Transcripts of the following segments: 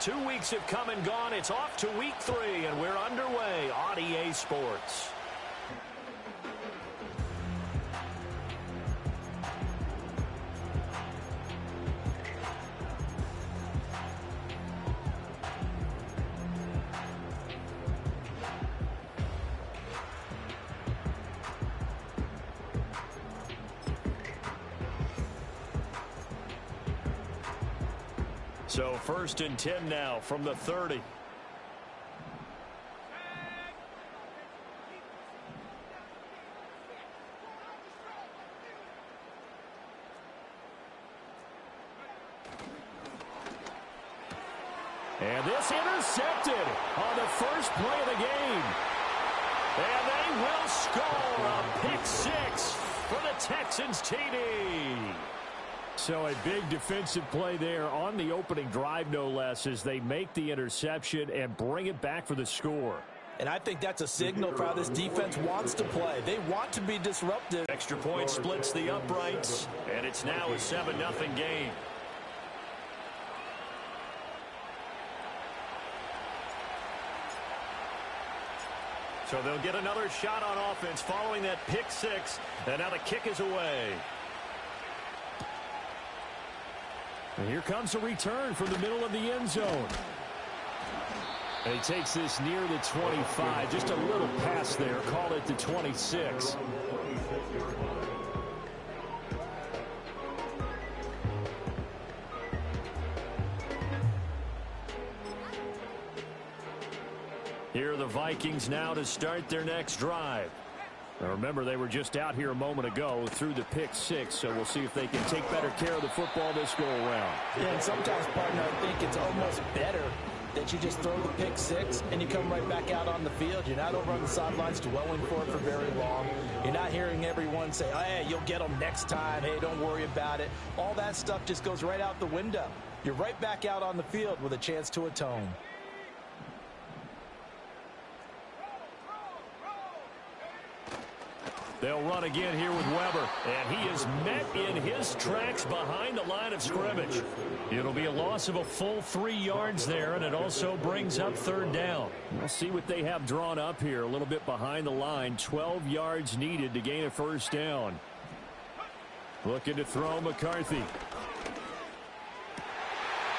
2 weeks have come and gone. It's off to week 3, and we're underway on EA Sports. So 1st and 10 now from the 30. And this intercepted on the first play of the game. And they will score a pick 6 for the Texans TD. So a big defensive play there on the opening drive, no less, as they make the interception and bring it back for the score. And I think that's a signal for how this defense wants to play. They want to be disruptive. Extra point splits the uprights, and it's now a 7-0 game. So they'll get another shot on offense following that pick 6, and now the kick is away. And here comes a return from the middle of the end zone. And he takes this near the 25. Just a little pass there. Call it the 26. Here are the Vikings now to start their next drive. Now remember, they were just out here a moment ago through the pick 6, so we'll see if they can take better care of the football this go around. Yeah, and sometimes, partner, I think it's almost better that you just throw the pick 6 and you come right back out on the field. You're not over on the sidelines dwelling for it for very long. You're not hearing everyone say, oh, hey, you'll get them next time. Hey, don't worry about it. All that stuff just goes right out the window. You're right back out on the field with a chance to atone. They'll run again here with Weber, and he is met in his tracks behind the line of scrimmage. It'll be a loss of a full 3 yards there, and it also brings up 3rd down. We'll see what they have drawn up here, a little bit behind the line. 12 yards needed to gain a 1st down. Looking to throw McCarthy.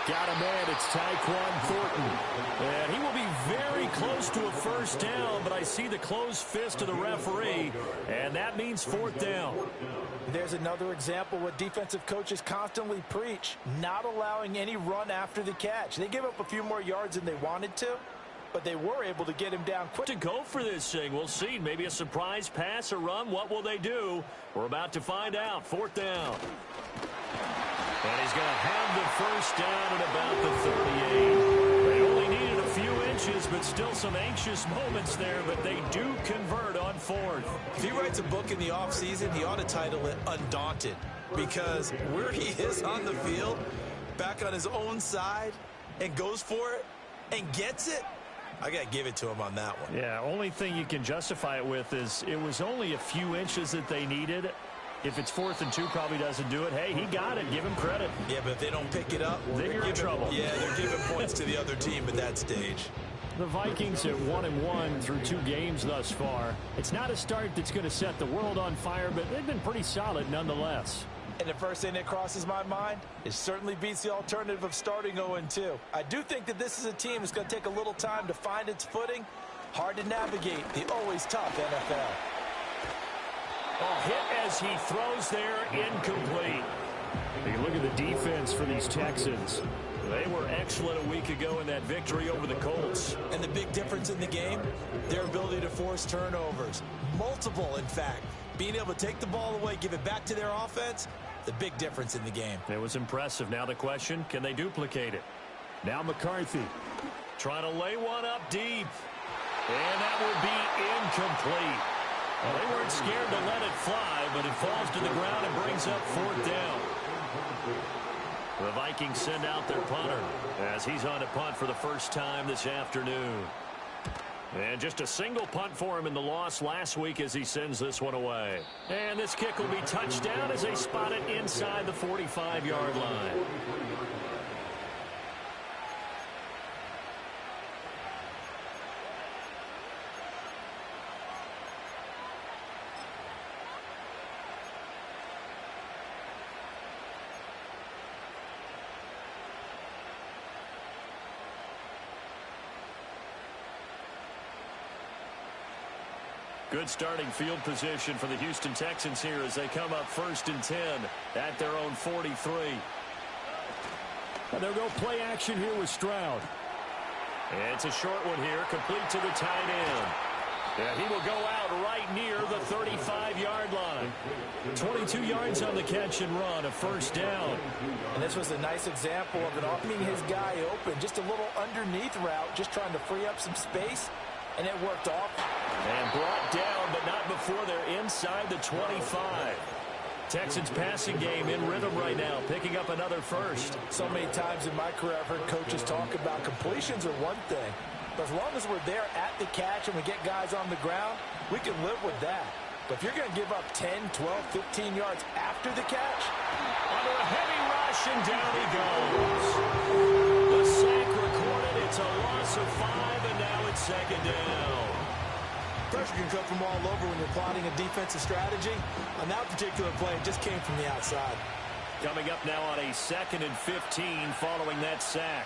Got a man, it's Tyquan Thornton. And he will be very close to a 1st down, but I see the closed fist of the referee, and that means 4th down. There's another example what defensive coaches constantly preach, not allowing any run after the catch. They gave up a few more yards than they wanted to, but they were able to get him down quick. To go for this thing, we'll see. Maybe a surprise pass or run. What will they do? We're about to find out. 4th down. And he's going to have the 1st down at about the 38. They only needed a few inches, but still some anxious moments there, but they do convert on 4th. If he writes a book in the offseason, he ought to title it Undaunted, because where he is on the field, back on his own side, and goes for it, and gets it, I got to give it to him on that one. Yeah, only thing you can justify it with is it was only a few inches that they needed. If it's 4th and 2, probably doesn't do it. Hey, he got it. Give him credit. Yeah, but if they don't pick it up, then you're in trouble. Yeah, they're giving points to the other team at that stage. The Vikings at 1-1 through 2 games thus far. It's not a start that's going to set the world on fire, but they've been pretty solid nonetheless. And the first thing that crosses my mind, it certainly beats the alternative of starting 0-2. I do think that this is a team that's going to take a little time to find its footing. Hard to navigate the always tough NFL. Oh, hit as he throws there, incomplete. You look at the defense for these Texans. They were excellent a week ago in that victory over the Colts. And the big difference in the game, their ability to force turnovers. Multiple, in fact. Being able to take the ball away, give it back to their offense, the big difference in the game. It was impressive. Now the question, can they duplicate it? Now McCarthy trying to lay one up deep. And that will be incomplete. Well, they weren't scared to let it fly, but it falls to the ground and brings up 4th down. The Vikings send out their punter as he's on to punt for the first time this afternoon. And just a single punt for him in the loss last week as he sends this one away. And this kick will be touched down as they spot it inside the 45-yard line. Good starting field position for the Houston Texans here as they come up 1st and 10 at their own 43. And they'll go play action here with Stroud. It's a short one here, complete to the tight end. Yeah, he will go out right near the 35-yard line. 22 yards on the catch and run, a first down. And this was a nice example of it opening his guy open. Just a little underneath route, just trying to free up some space, and it worked off. And brought down, but not before they're inside the 25. Texans passing game in rhythm right now, picking up another first. So many times in my career I've heard coaches talk about completions are one thing. But as long as we're there at the catch and we get guys on the ground, we can live with that. But if you're going to give up 10, 12, 15 yards after the catch, under a heavy rush, and down he goes. The sack recorded. It's a loss of 5, and now it's second down. pressure can come from all over when you're plotting a defensive strategy. On that particular play, it just came from the outside. Coming up now on a 2nd and 15 following that sack.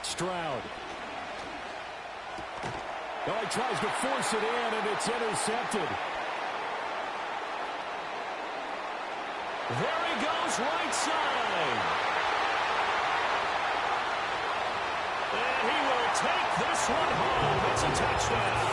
Stroud. Oh, he tries to force it in, and it's intercepted. There he goes, right side. And he will take this one home. It's a touchdown.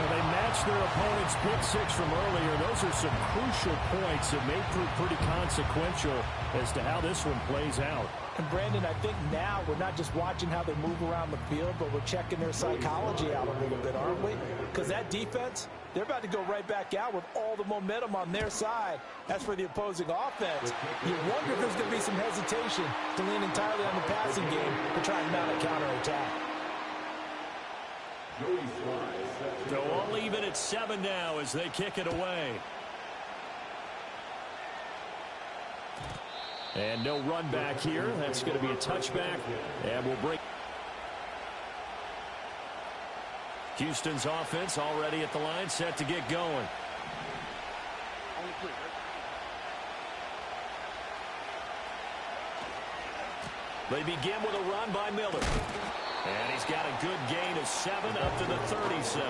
Well, they matched their opponent's pick six from earlier. Those are some crucial points that may prove pretty consequential as to how this one plays out. And Brandon, I think now we're not just watching how they move around the field, but we're checking their psychology out a little bit, aren't we? Because that defense, they're about to go right back out with all the momentum on their side. As for the opposing offense, you wonder if there's going to be some hesitation to lean entirely on the passing game to try and mount a counterattack. They'll all even at 7 now as they kick it away. And no run back here. That's going to be a touchback. And we'll break. Houston's offense already at the line, set to get going. They begin with a run by Miller. And he's got a good gain of 7 up to the 37.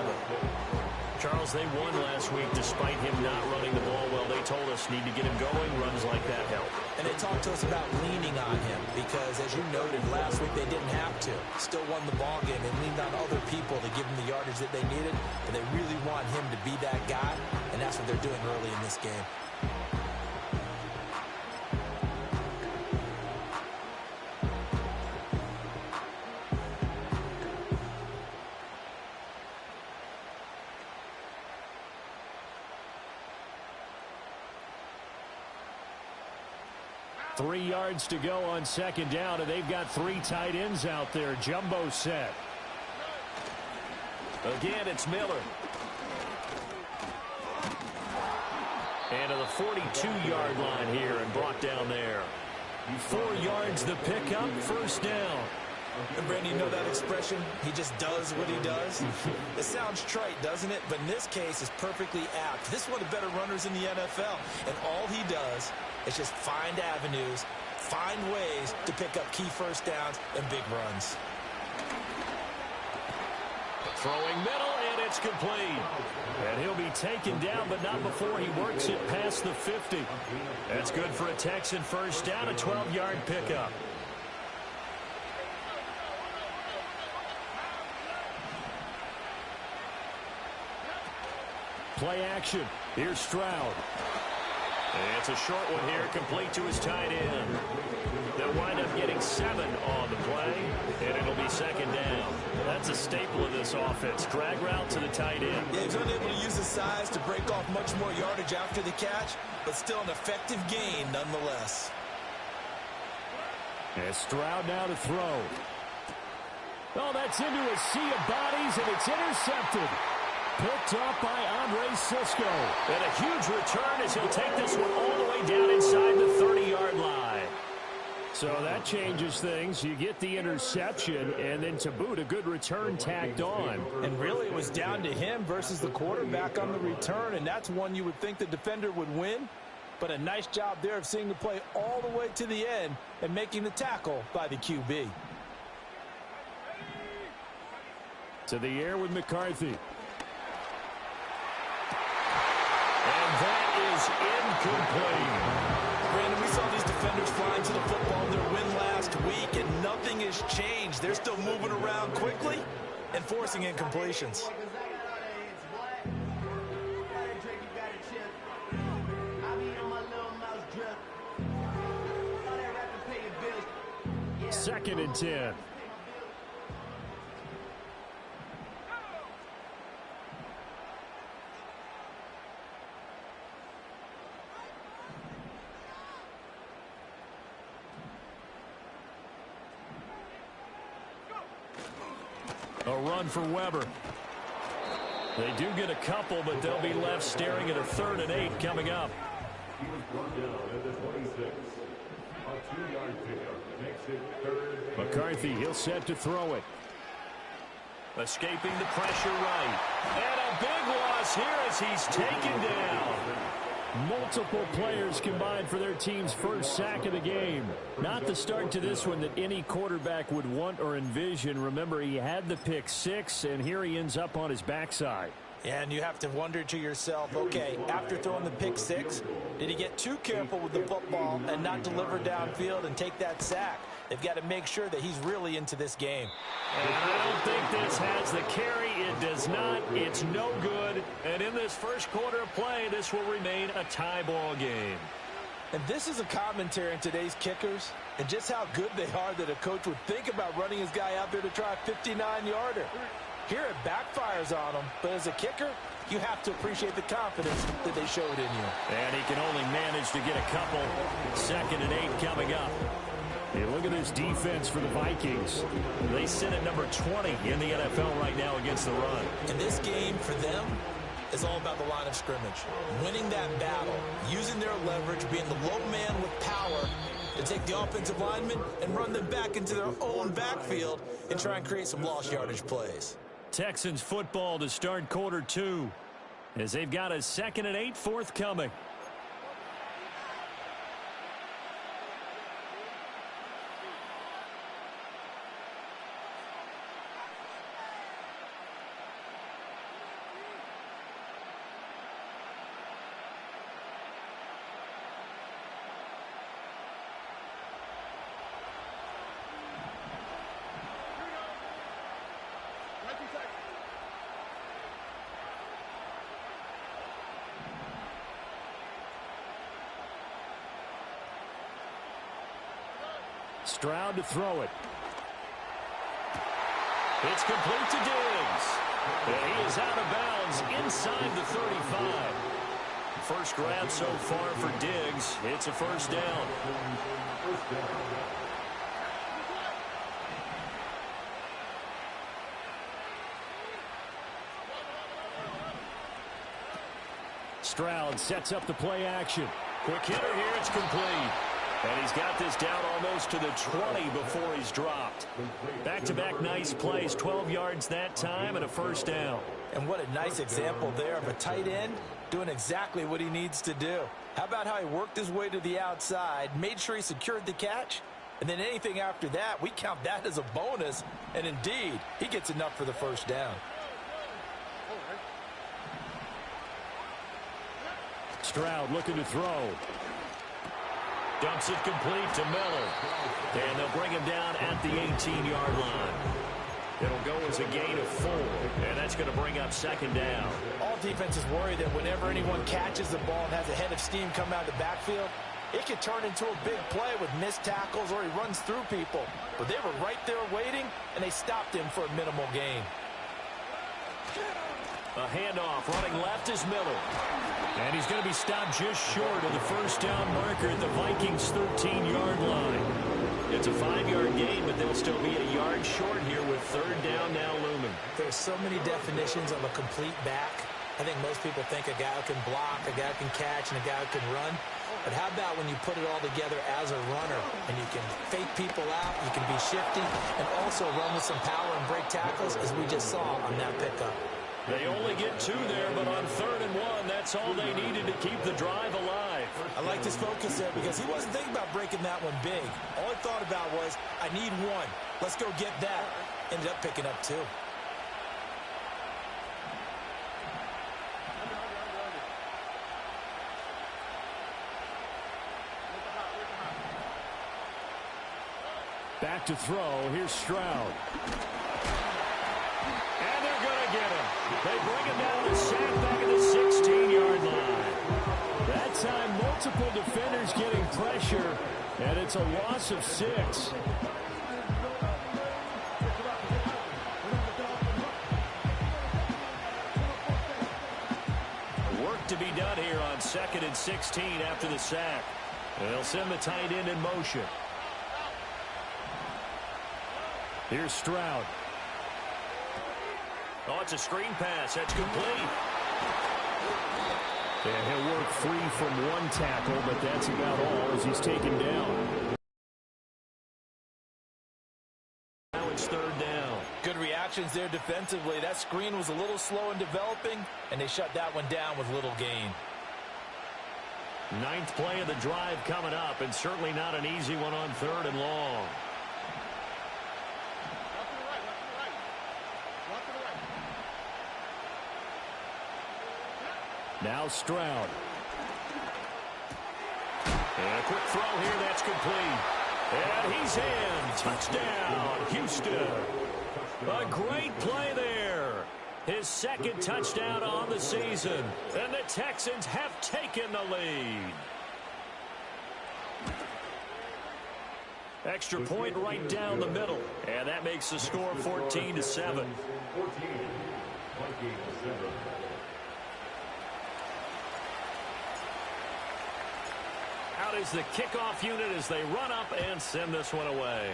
Charles, they won last week despite him not running the ball well. They told us need to get him going. Runs like that help. And they talked to us about leaning on him because, as you noted, last week they didn't have to. Still won the ball game. They leaned on other people to give them the yardage that they needed. But they really want him to be that guy, and that's what they're doing early in this game. Three yards to go on second down, and they've got 3 tight ends out there. Jumbo set. Again, it's Miller. And to the 42-yard line here and brought down there. 4 yards the pickup, first down. And Brandon, you know that expression? He just does what he does. It sounds trite, doesn't it? But in this case, it's perfectly apt. This is one of the better runners in the NFL. And all he does is just find avenues, find ways to pick up key first downs and big runs. Throwing middle, and it's complete. And he'll be taken down, but not before he works it past the 50. That's good for a Texan first down, a 12-yard pickup. Play action. Here's Stroud. It's a short one here, complete to his tight end. They'll wind up getting 7 on the play, and it'll be second down. That's a staple of this offense. Drag route to the tight end. Yeah, he's unable to use his size to break off much more yardage after the catch, but still an effective gain nonetheless. And Stroud now to throw. Oh, that's into a sea of bodies, and it's intercepted. Picked up by Andre Cisco. And a huge return as he'll take this one all the way down inside the 30-yard line. So that changes things. You get the interception, and then to boot, a good return tacked on. And really, it was down to him versus the quarterback on the return, and that's one you would think the defender would win. But a nice job there of seeing the play all the way to the end and making the tackle by the QB. To the air with McCarthy. And that is incomplete. Brandon, we saw these defenders flying to the football in their win last week, and nothing has changed. They're still moving around quickly and forcing incompletions. Second and 10. A run for Weber. They do get a couple, but they'll be left staring at a 3rd and 8 coming up. He was brought down at the 26. A 2-yard pickup makes it 3rd. McCarthy, he'll set to throw it. Escaping the pressure right. And a big loss here as he's taken down. Multiple players combined for their team's first sack of the game. Not the start to this one that any quarterback would want or envision. Remember, he had the pick 6, and here he ends up on his backside. And you have to wonder to yourself, okay, after throwing the pick 6, did he get too careful with the football and not deliver downfield and take that sack? They've got to make sure that he's really into this game. And I don't think this has the carry. It does not. It's no good. And in this first quarter of play, this will remain a tie ball game. And this is a commentary on today's kickers and just how good they are that a coach would think about running his guy out there to try a 59-yarder. Here it backfires on him, but as a kicker, you have to appreciate the confidence that they showed in you. And he can only manage to get a couple. 2nd and 8 coming up. Hey, look at this defense for the Vikings. They sit at number 20 in the NFL right now against the run. And this game for them is all about the line of scrimmage. Winning that battle, using their leverage, being the low man with power to take the offensive linemen and run them back into their own backfield and try and create some lost yardage plays. Texans football to start quarter 2 as they've got a 2nd and 8 forthcoming. Stroud to throw it. It's complete to Diggs. And he is out of bounds inside the 35. First grab so far for Diggs. It's a first down. Stroud sets up the play action. Quick hitter here. It's complete. And he's got this down almost to the 20 before he's dropped. Back-to-back nice plays, 12 yards that time and a first down. And what a nice example there of a tight end doing exactly what he needs to do. How about how he worked his way to the outside, made sure he secured the catch, and then anything after that, we count that as a bonus. And indeed, he gets enough for the first down. Stroud looking to throw. Dumps it complete to Miller. And they'll bring him down at the 18-yard line. It'll go as a gain of 4. And that's going to bring up 2nd down. All defenses worry that whenever anyone catches the ball and has a head of steam come out of the backfield, it could turn into a big play with missed tackles or he runs through people. But they were right there waiting, and they stopped him for a minimal gain. A handoff running left is Miller. And he's going to be stopped just short of the first down marker at the Vikings' 13-yard line. It's a 5-yard gain, but they'll still be a yard short here with 3rd down now looming. There's so many definitions of a complete back. I think most people think a guy who can block, a guy who can catch, and a guy who can run. But how about when you put it all together as a runner and you can fake people out, you can be shifty, and also run with some power and break tackles as we just saw on that pickup. They only get 2 there, but on 3rd and 1, that's all they needed to keep the drive alive. I like his focus there because he wasn't thinking about breaking that one big. All he thought about was, I need 1. Let's go get that. Ended up picking up 2. Back to throw. Here's Stroud. And they're going to get him. They bring him down to sack back at the 16-yard line. That time, multiple defenders getting pressure, and it's a loss of 6. Work to be done here on 2nd and 16 after the sack. They'll send the tight end in motion. Here's Stroud. Oh, it's a screen pass. That's complete. And he'll work free from 1 tackle, but that's about all as he's taken down. Now it's 3rd down. Good reactions there defensively. That screen was a little slow in developing, and they shut that one down with little gain. 9th play of the drive coming up, and certainly not an easy one on 3rd and long. Now Stroud. And a quick throw here, that's complete. And he's in. Touchdown, Houston. A great play there. His 2nd touchdown on the season. And the Texans have taken the lead. Extra point right down the middle. And that makes the score 14-7. Out is the kickoff unit as they run up and send this one away.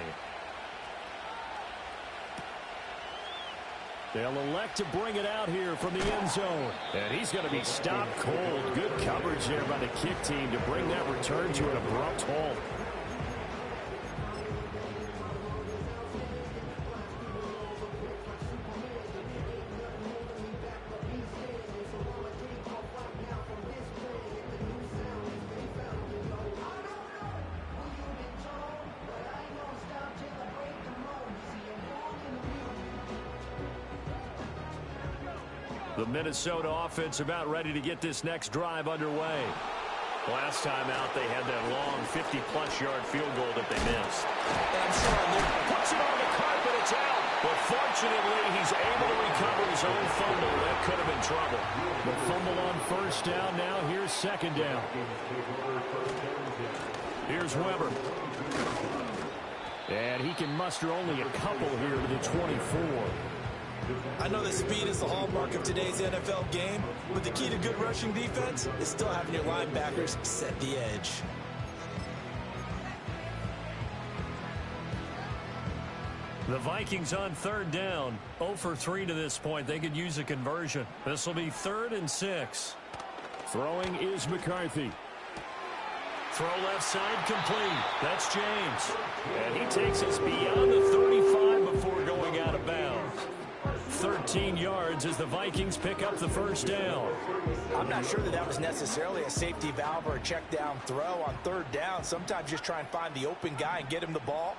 They'll elect to bring it out here from the end zone. And he's going to be stopped cold. Good coverage there by the kick team to bring that return to an abrupt halt. The Minnesota offense about ready to get this next drive underway. Last time out, they had that long 50-plus yard field goal that they missed. And I'm sorry, Luke, Puts it on the carpet, it's out. But fortunately, he's able to recover his own fumble. That could have been trouble. The fumble on 1st down now. Here's 2nd down. Here's Weber. And he can muster only a couple here to the 24. I know that speed is the hallmark of today's NFL game, but the key to good rushing defense is still having your linebackers set the edge. The Vikings on 3rd down. 0 for 3 to this point. They could use a conversion. This will be 3rd and 6. Throwing is McCarthy. Throw left side complete. That's James. And he takes us beyond the 35 before going out of bounds. 13 yards as the Vikings pick up the 1st down. I'm not sure that was necessarily a safety valve or a check down throw on 3rd down. Sometimes just try and find the open guy and get him the ball.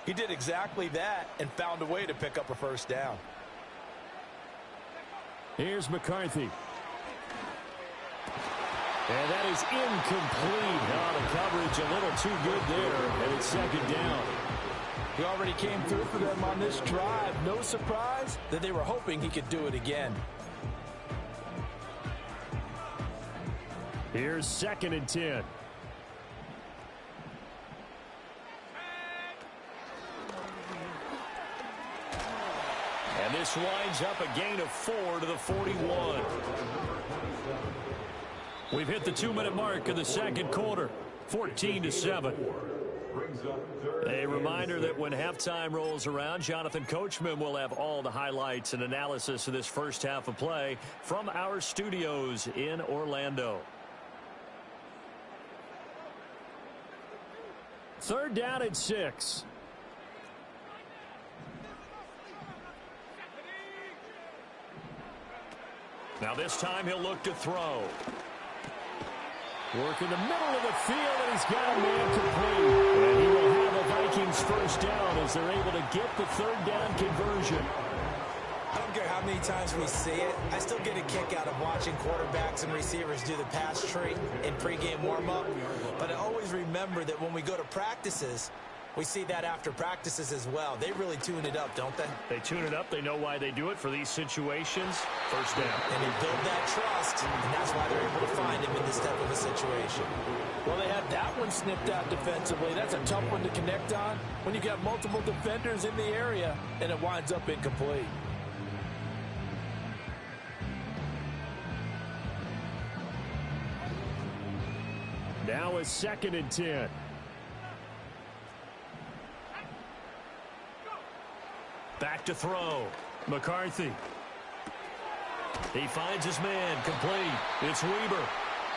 He did exactly that and found a way to pick up a 1st down. Here's McCarthy. And that is incomplete. Now the coverage a little too good there, and it's 2nd down. He already came through for them on this drive. No surprise that they were hoping he could do it again. Here's 2nd and 10. And this winds up a gain of 4 to the 41. We've hit the 2-minute mark of the 2nd quarter. 14-7. A reminder that when halftime rolls around, Jonathan Coachman will have all the highlights and analysis of this first half of play from our studios in Orlando. 3rd down and 6. Now this time he'll look to throw. Work in the middle of the field, and he's got a man complete. And he will have a Vikings first down as they're able to get the third down conversion. I don't care how many times we see it. I still get a kick out of watching quarterbacks and receivers do the pass tree in pregame warm-up. But I always remember that when we go to practices, we see that after practices as well. They really tune it up, don't they? They tune it up. They know why they do it for these situations. First down. And they build that trust, and that's why they're able to find him in this type of a situation. Well, they had that one snipped out defensively. That's a tough one to connect on when you got multiple defenders in the area, and it winds up incomplete. Now a 2nd and 10. Back to throw. McCarthy. He finds his man. Complete. It's Weber.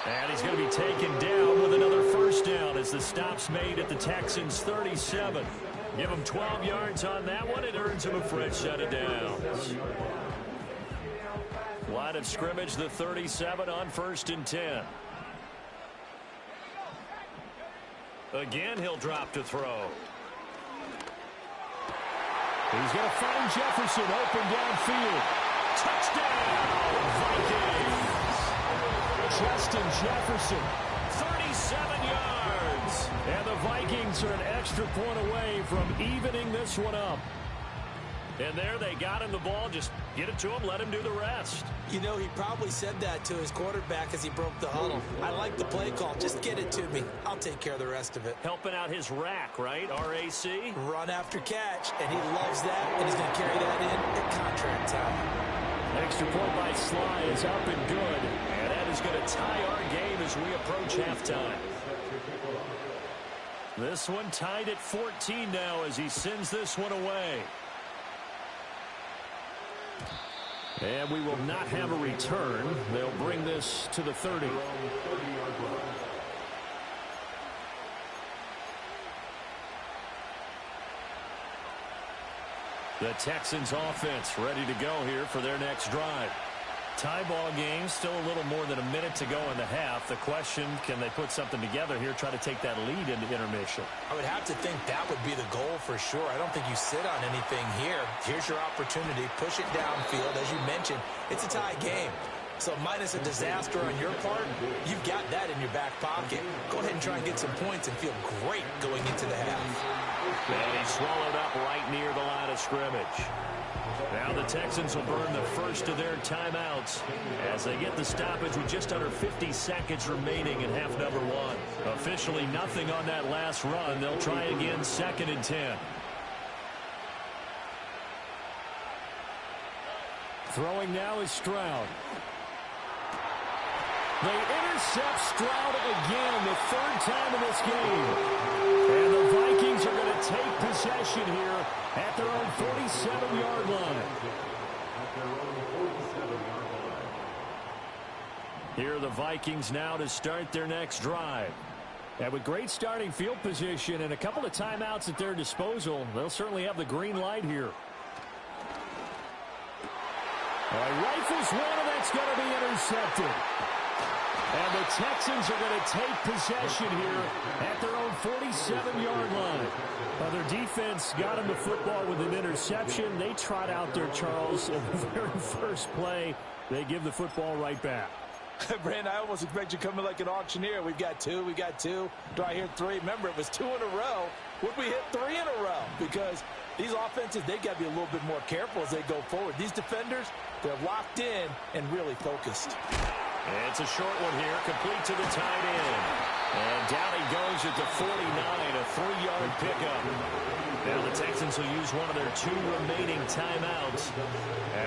And he's going to be taken down with another first down as the stop's made at the Texans' 37. Give him 12 yards on that one. It earns him a fresh set of downs. Line of scrimmage, the 37 on 1st and 10. Again, he'll drop to throw. He's going to find Jefferson open downfield. Touchdown, Vikings! Justin Jefferson. 37 yards. And the Vikings are an extra point away from evening this one up. And there they got him the ball. Just get it to him, let him do the rest. You know, he probably said that to his quarterback as he broke the huddle. I like the play call. Just get it to me. I'll take care of the rest of it. Helping out his rack, right? RAC? Run after catch, and he loves that, and he's going to carry that in at contract time. Extra point by Sly is up and good. And that is going to tie our game as we approach halftime. This one tied at 14 now as he sends this one away. And we will not have a return. They'll bring this to the 30. The Texans offense ready to go here for their next drive. Tie ball game, still a little more than a minute to go in the half. The question, can they put something together here, try to take that lead into intermission? I would have to think that would be the goal for sure. I don't think you sit on anything here. Here's your opportunity. Push it downfield. As you mentioned, it's a tie game. So minus a disaster on your part, you've got that in your back pocket. Go ahead and try and get some points and feel great going into the half. And he's swallowed up right near the line of scrimmage. Now the Texans will burn the first of their timeouts as they get the stoppage with just under 50 seconds remaining in half number one. Officially nothing on that last run. They'll try again 2nd and 10. Throwing now is Stroud. They intercept Stroud again, the 3rd time in this game. And the Vikings are going to take possession here at their own 47-yard line. Here are the Vikings now to start their next drive. And with great starting field position and a couple of timeouts at their disposal, they'll certainly have the green light here. Rifles one, and that's going to be intercepted. And the Texans are going to take possession here at their own 47-yard line. Well, their defense got them the football with an interception. They trot out there, Charles, in the very first play. They give the football right back. Brandon, I almost expect you coming like an auctioneer. We've got two. Do I hear 3? Remember, it was 2 in a row. Would we hit 3 in a row? Because these offenses, they've got to be a little bit more careful as they go forward. These defenders, they're locked in and really focused. And it's a short one here, complete to the tight end. And down he goes at the 49, a 3-yard pickup. Now the Texans will use one of their 2 remaining timeouts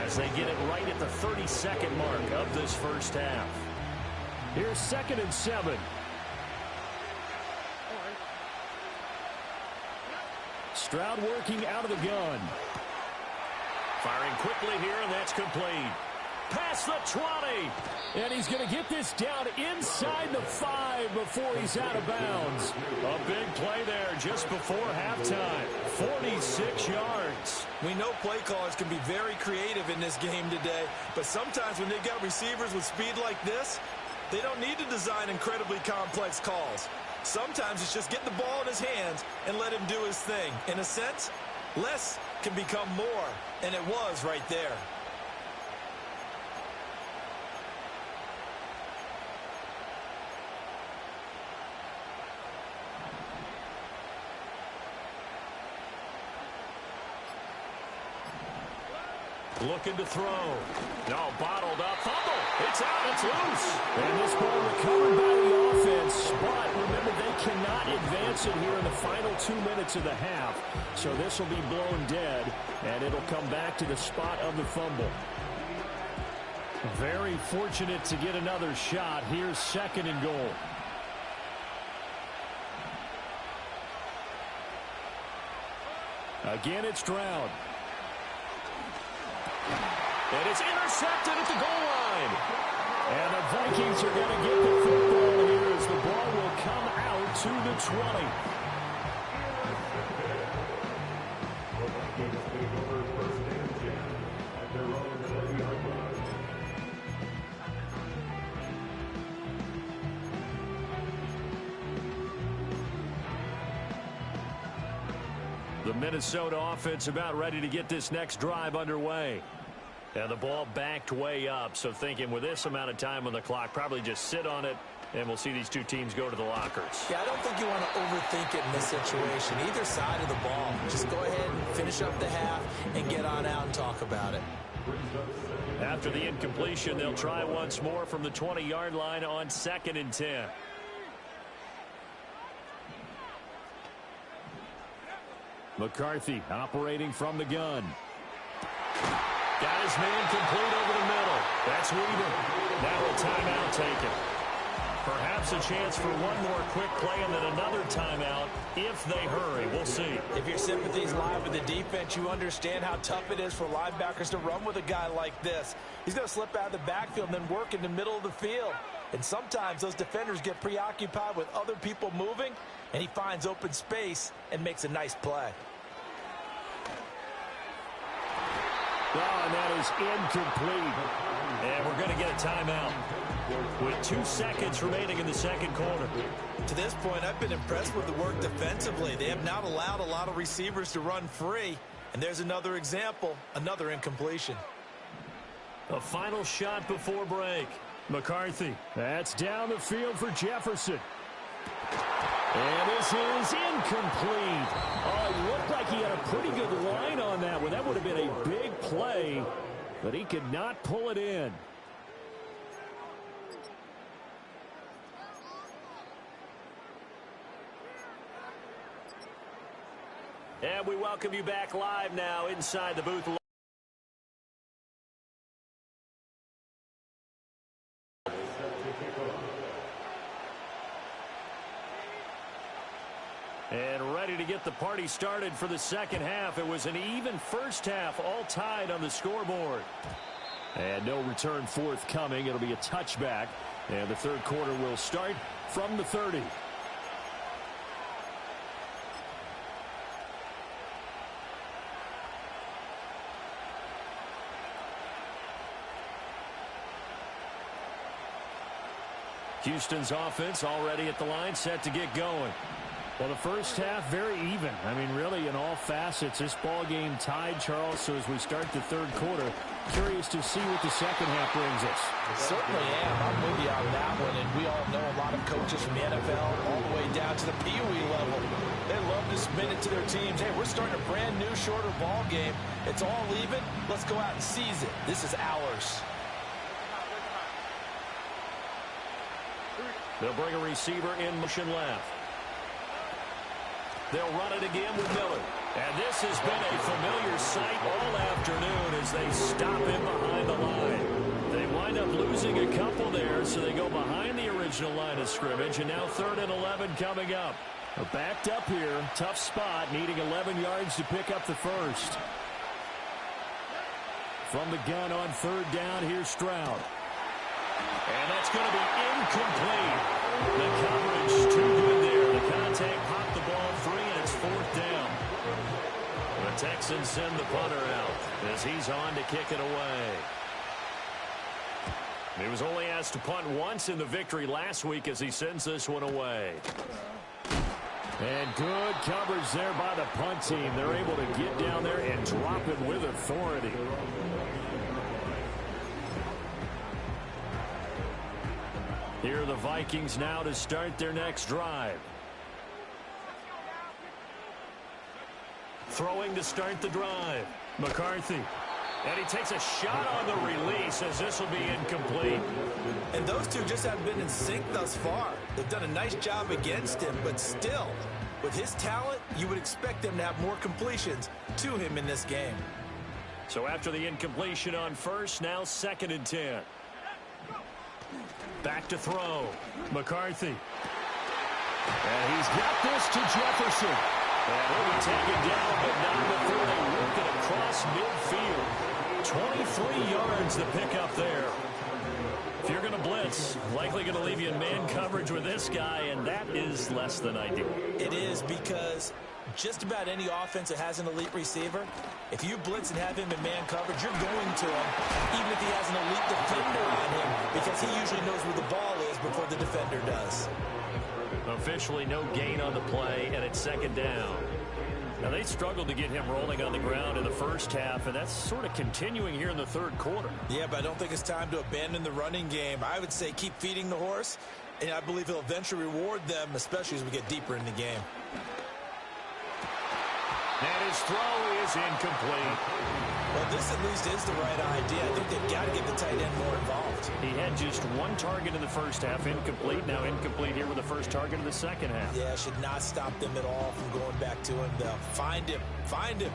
as they get it right at the 32nd mark of this first half. Here's 2nd and 7. Stroud working out of the gun. Firing quickly here, and that's complete. Past the 20. And he's going to get this down inside the 5 before he's out of bounds. A big play there just before halftime. 46 yards. yards. We know play callers can be very creative in this game today, but sometimes when they've got receivers with speed like this, they don't need to design incredibly complex calls. Sometimes it's just get the ball in his hands and let him do his thing. In a sense, less can become more, and it was right there. Looking to throw. No, bottled up. Fumble. It's out. It's loose. And this ball recovered by the offense. But remember, they cannot advance it here in the final 2 minutes of the half. So this will be blown dead, and it'll come back to the spot of the fumble. Very fortunate to get another shot. Here's 2nd and goal. Again, it's Stroud. And it's intercepted at the goal line. And the Vikings are going to get the football here as the ball will come out to the 20. The Minnesota offense about ready to get this next drive underway. And the ball backed way up, so thinking with this amount of time on the clock, probably just sit on it, and we'll see these two teams go to the lockers. Yeah, I don't think you want to overthink it in this situation. Either side of the ball. Just go ahead and finish up the half and get on out and talk about it. After the incompletion, they'll try once more from the 20-yard line on 2nd and 10. McCarthy operating from the gun. Got his man complete over the middle. That's Weaver. Now a timeout taken. Perhaps a chance for one more quick play and then another timeout if they hurry. We'll see. If your sympathies lie with the defense, you understand how tough it is for linebackers to run with a guy like this. He's going to slip out of the backfield and then work in the middle of the field. And sometimes those defenders get preoccupied with other people moving, and he finds open space and makes a nice play. Oh, and that is incomplete. And we're going to get a timeout with 2 seconds remaining in the second quarter. To this point, I've been impressed with the work defensively. They have not allowed a lot of receivers to run free. And there's another example, another incompletion. A final shot before break. McCarthy. That's down the field for Jefferson. And this is incomplete. Oh, it looked like he had a pretty good line on that one. That would have been a big play, but he could not pull it in. And we welcome you back live now inside the booth. And ready to get the party started for the second half. It was an even first half, all tied on the scoreboard. And no return forthcoming. It'll be a touchback. And the third quarter will start from the 30. Houston's offense already at the line, set to get going. Well, the first half, very even. I mean, really, in all facets, this ball game tied, Charles. So as we start the third quarter, curious to see what the second half brings us. Certainly am. I'm with you on that one. And we all know a lot of coaches from the NFL all the way down to the Pee Wee level. They love to submit it to their teams. Hey, we're starting a brand new, shorter ball game. It's all even. Let's go out and seize it. This is ours. They'll bring a receiver in motion left. They'll run it again with Miller. And this has been a familiar sight all afternoon as they stop him behind the line. They wind up losing a couple there, so they go behind the original line of scrimmage. And now 3rd and 11 coming up. They're backed up here. Tough spot, needing 11 yards to pick up the first. From the gun on 3rd down, here's Stroud. And that's going to be incomplete. The coverage too good there. The contact popped the ball free, and it's 4th down. The Texans send the punter out as he's on to kick it away. He was only asked to punt once in the victory last week as he sends this one away. And good coverage there by the punt team. They're able to get down there and drop it with authority. Here are the Vikings now to start their next drive. Throwing to start the drive. McCarthy. And he takes a shot on the release as this will be incomplete. And those two just haven't been in sync thus far. They've done a nice job against him, but still, with his talent, you would expect them to have more completions to him in this game. So after the incompletion on first, now 2nd and 10. Back to throw. McCarthy. And he's got this to Jefferson. And he'll be taken down, but not before they work it across midfield. 23 yards to pick up there. If you're going to blitz, likely going to leave you in man coverage with this guy, and that is less than ideal. It is, because just about any offense that has an elite receiver, if you blitz and have him in man coverage, you're going to him, even if he has an elite defender on him, because he usually knows where the ball is before the defender does. Officially no gain on the play, and it's 2nd down. Now, they struggled to get him rolling on the ground in the first half, and that's sort of continuing here in the 3rd quarter. Yeah, but I don't think it's time to abandon the running game. I would say keep feeding the horse, and I believe he'll eventually reward them, especially as we get deeper in the game. And his throw is incomplete. Well, this at least is the right idea. I think they've got to get the tight end more involved. He had just 1 target in the first half, incomplete. Now incomplete here with the first target in the second half. Yeah, should not stop them at all from going back to him, though. Find him. Find him.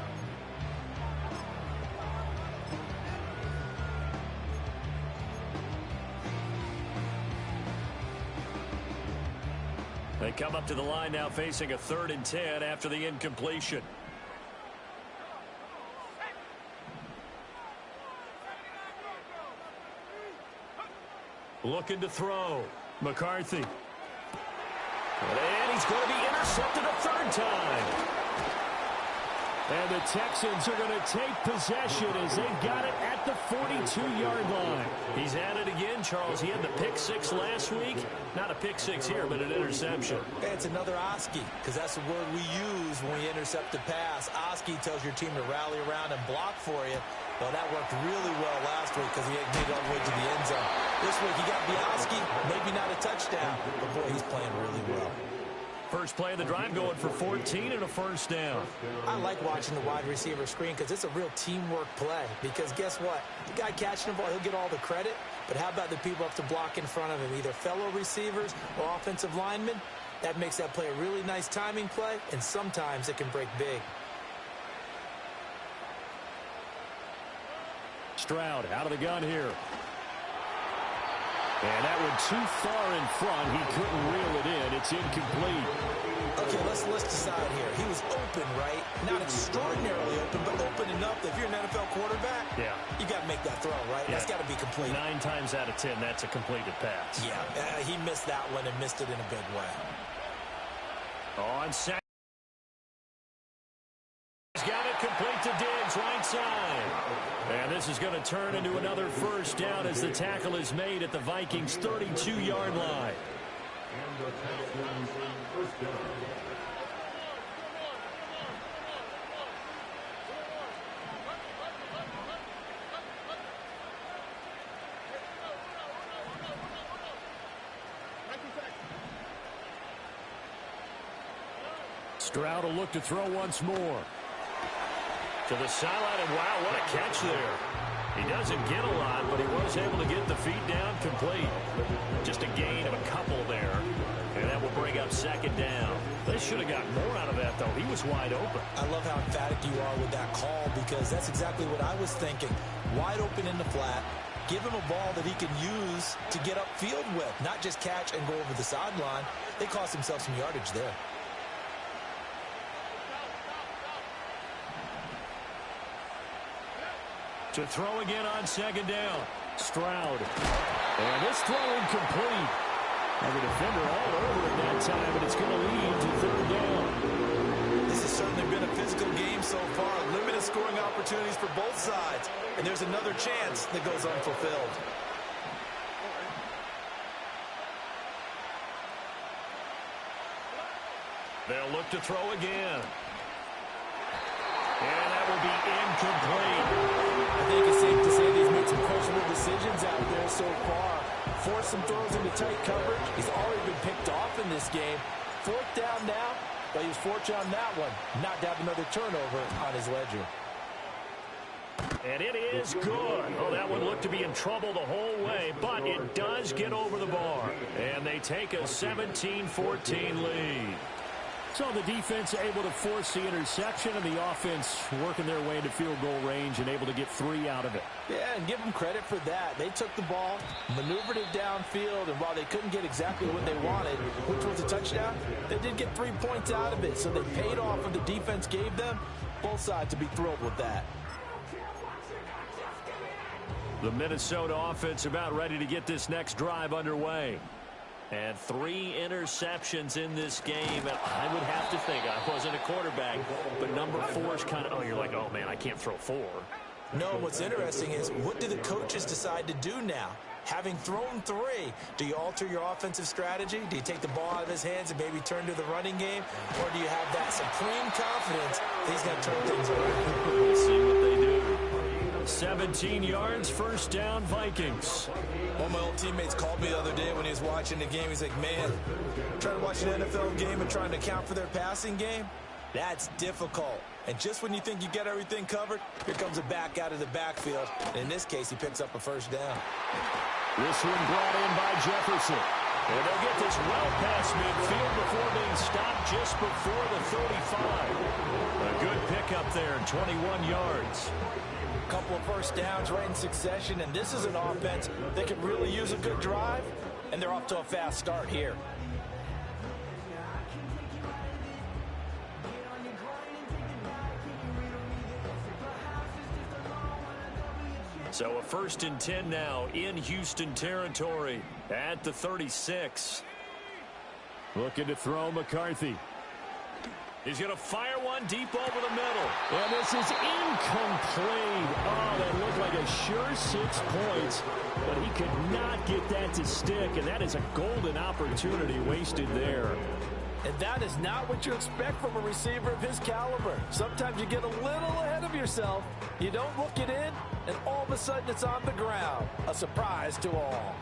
They come up to the line now facing a 3rd and 10 after the incompletion. Looking to throw. McCarthy. And he's going to be intercepted a 3rd time. And the Texans are going to take possession as they've got it at the 42-yard line. He's at it again, Charles. He had the pick 6 last week. Not a pick 6 here, but an interception. It's another Oski, because that's the word we use when we intercept a pass. Oski tells your team to rally around and block for you. Well, that worked really well last week because he had made it all the way to the end zone. This week he got Oski, maybe not a touchdown, but boy, he's playing really well. First play of the drive going for 14 and a 1st down. I like watching the wide receiver screen because it's a real teamwork play. Because guess what? The guy catching the ball, he'll get all the credit. But how about the people have to block in front of him, either fellow receivers or offensive linemen? That makes that play a really nice timing play, and sometimes it can break big. Stroud out of the gun here. And that one too far in front. He couldn't reel it in. It's incomplete. Okay, let's decide here. He was open, right? Not extraordinarily open, but open enough that if you're an NFL quarterback, you got to make that throw, right? Yeah. That's got to be complete. 9 times out of 10, that's a completed pass. Yeah, he missed that one and missed it in a big way. On sack. He's got it complete to Diggs, right side. And this is going to turn into another 1st down as the tackle is made at the Vikings' 32-yard line. And the Texans 1st down. Stroud will look to throw once more. To the sideline, and wow, what a catch there. He doesn't get a lot, but he was able to get the feet down complete. Just a gain of a couple there, and that will bring up 2nd down. They should have got more out of that, though. He was wide open. I love how emphatic you are with that call, because that's exactly what I was thinking. Wide open in the flat. Give him a ball that he can use to get upfield with, not just catch and go over the sideline. They cost themselves some yardage there. To throw again on 2nd down. Stroud. And this throw incomplete. And the defender all over it that time, but it's going to lead to 3rd down. This has certainly been a physical game so far. Limited scoring opportunities for both sides. And there's another chance that goes unfulfilled. They'll look to throw again. And that will be incomplete. I think it's safe to say that he's made some questionable decisions out there so far. Forced some throws into tight coverage. He's already been picked off in this game. Fourth down now, but he was fortunate on that one. Not to have another turnover on his ledger. And it is good. Oh, that one looked to be in trouble the whole way, but it does get over the bar. And they take a 17-14 lead. So the defense able to force the interception, and the offense working their way into field goal range and able to get 3 out of it. Yeah, and give them credit for that. They took the ball, maneuvered it downfield, and while they couldn't get exactly what they wanted, which was a touchdown, they did get 3 points out of it. So they paid off what the defense gave them. Both sides to be thrilled with that. The Minnesota offense about ready to get this next drive underway. And 3 interceptions in this game. And I would have to think, I wasn't a quarterback, but number 4 is kind of, oh, you're like, oh, man, I can't throw 4. No, what's interesting is, what do the coaches decide to do now? Having thrown 3, do you alter your offensive strategy? Do you take the ball out of his hands and maybe turn to the running game? Or do you have that supreme confidence that he's going to turn things around? We'll see what they do. 17 yards, first down, Vikings. One of my old teammates called me the other day when he was watching the game. He's like, man, trying to watch an NFL game and trying to account for their passing game, that's difficult. And just when you think you get everything covered, here comes a back out of the backfield. In this case, he picks up a first down. This one brought in by Jefferson. And they'll get this well past midfield before being stopped just before the 35. A good pickup there, 21 yards. Couple of first downs right in succession, and this is an offense that could really use a good drive, and they're off to a fast start here. So a 1st and 10 now in Houston territory at the 36. Looking to throw McCarthy. He's going to fire one deep over the middle. And this is incomplete. Oh, that looked like a sure 6 points, but he could not get that to stick, and that is a golden opportunity wasted there. And that is not what you expect from a receiver of his caliber. Sometimes you get a little ahead of yourself. You don't look it in, and all of a sudden it's on the ground. A surprise to all.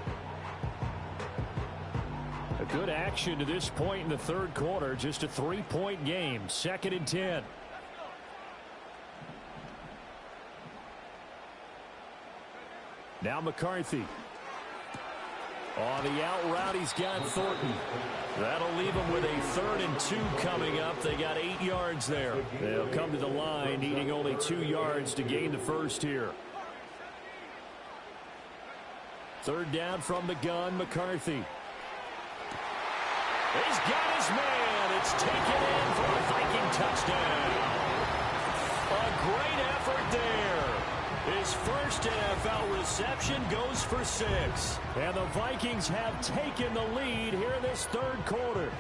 A good action to this point in the third quarter. Just a 3-point game. 2nd and 10. Now McCarthy. On the out route, he's got Thornton. That'll leave him with a 3rd and 2 coming up. They got 8 yards there. They'll come to the line, needing only 2 yards to gain the first here. 3rd down from the gun, McCarthy. He's got his man. It's taken in for a Viking touchdown. A great effort there. His first NFL reception goes for 6. And the Vikings have taken the lead here in this third quarter.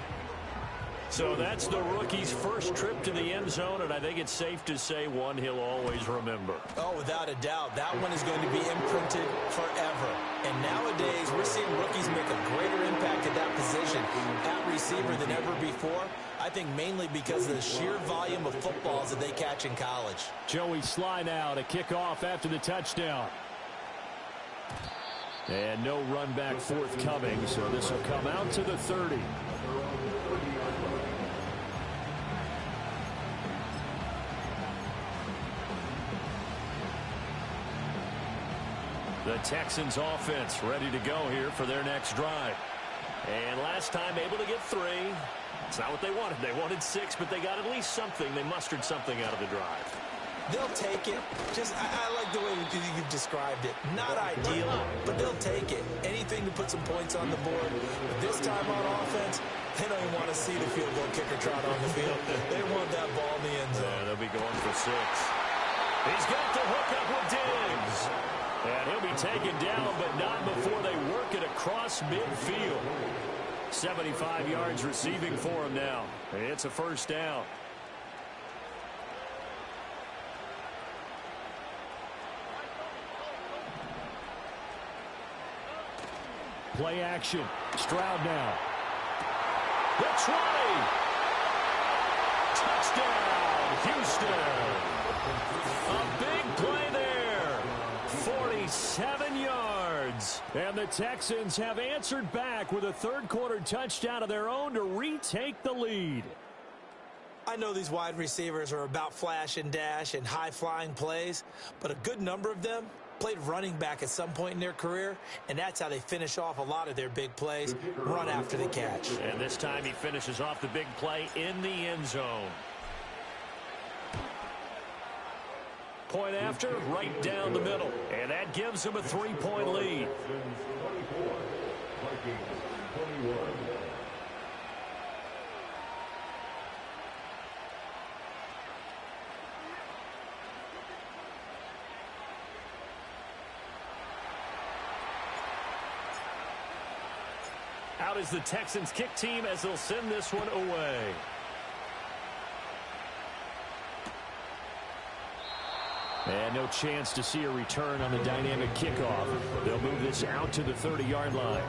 So that's the rookie's first trip to the end zone, and I think it's safe to say one he'll always remember. Oh, without a doubt. That one is going to be imprinted forever. And nowadays, we're seeing rookies make a greater impact at that position at receiver than ever before. I think mainly because of the sheer volume of footballs that they catch in college. Joey Sly now to kick off after the touchdown. And no run back forthcoming, so this will come out to the 30. The Texans offense ready to go here for their next drive. And last time able to get 3. It's not what they wanted. They wanted 6, but they got at least something. They mustered something out of the drive. They'll take it. I like the way you've described it. Not ideal, but they'll take it. Anything to put some points on the board. But this time on offense, they don't even want to see the field goal kicker trot on the field. They want that ball in the end zone. Yeah, they'll be going for 6. He's got the hook up with Diggs. And he'll be taken down, but not before they work it across midfield. 75 yards receiving for him now. It's a first down. Play action. Stroud now. The 20. Touchdown, Houston. A big play there. 47 yards. And the Texans have answered back with a third-quarter touchdown of their own to retake the lead. I know these wide receivers are about flash and dash and high-flying plays, but a good number of them played running back at some point in their career, and that's how they finish off a lot of their big plays, run after the catch. And this time he finishes off the big play in the end zone. Point after, right down the middle. And that gives him a 3-point lead. Out is the Texans kick team as they'll send this one away. And no chance to see a return on the dynamic kickoff. They'll move this out to the 30-yard line.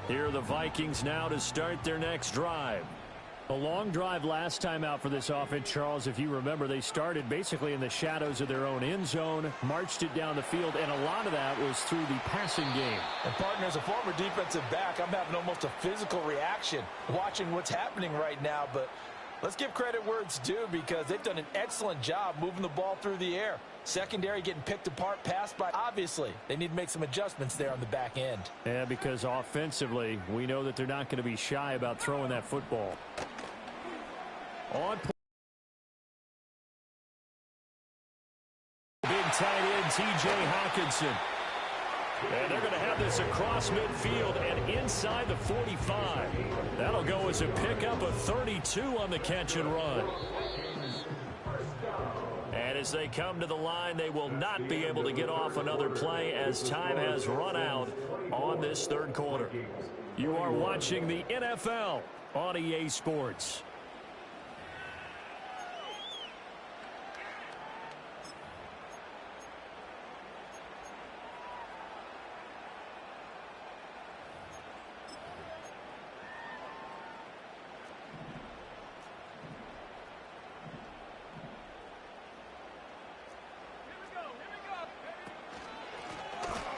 Here are the Vikings now to start their next drive. A long drive last time out for this offense, Charles. If you remember, they started basically in the shadows of their own end zone, marched it down the field, and a lot of that was through the passing game. And, partner, as a former defensive back, I'm having almost a physical reaction watching what's happening right now. But let's give credit where it's due because they've done an excellent job moving the ball through the air. Secondary getting picked apart, passed by. Obviously, they need to make some adjustments there on the back end. Yeah, because offensively, we know that they're not going to be shy about throwing that football. On big tight end T.J. Hawkinson. And they're going to have this across midfield and inside the 45. That'll go as a pickup of 32 on the catch and run. And as they come to the line, they will not be able to get off another play as time has run out on this third quarter. You are watching the NFL on EA Sports.